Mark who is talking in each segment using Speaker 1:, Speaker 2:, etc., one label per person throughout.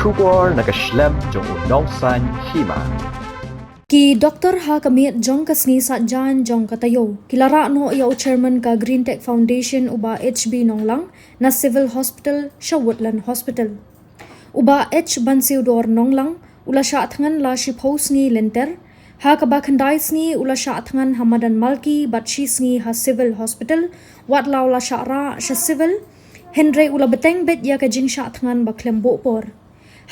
Speaker 1: Shubor nakaslem jong unongsan Hima.
Speaker 2: Ki Dr. Ha Kamit jong kasngi sa jan jong katayo. Kilara no iya chairman ka Green Tech Foundation uba HB Nonglang na Civil Hospital siya Woodland Hospital. Uba H Bansiudor Nonglang ula siya atngan la shiphouse ngi lenter. Ha kabakandai sngi ula siya atngan Hamadan Malki batshi sngi ha Civil Hospital wat la ula siya ra siya Civil. Henry ula beteng bet ya ka Jingshitom baklembo por.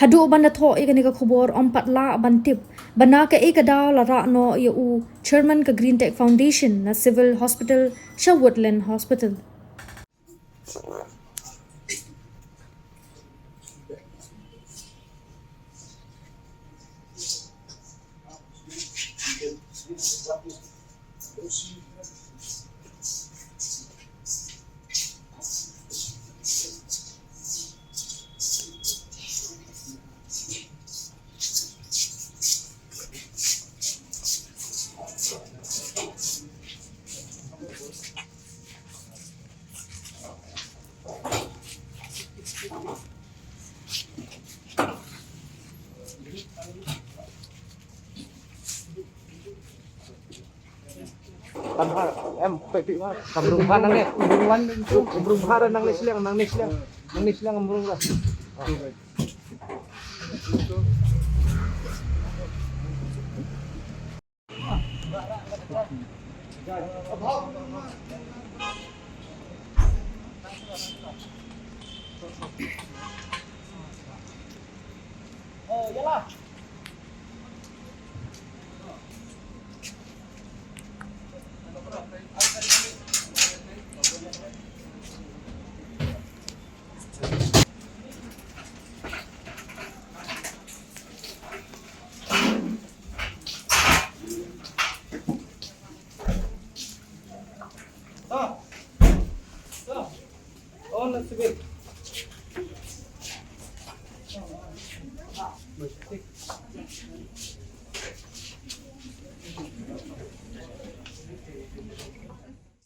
Speaker 2: Hadu ban tho i ka khobor om patla bantip bana ka e ka daw la ra no ya u chairman ka Green Tech Foundation na Civil Hospital siya Woodland Hospital.
Speaker 3: Em pepi mah kamrunghan nang ne umrunghan nang nesliang umrunghan. Oh, yalah. Oh, nasibig.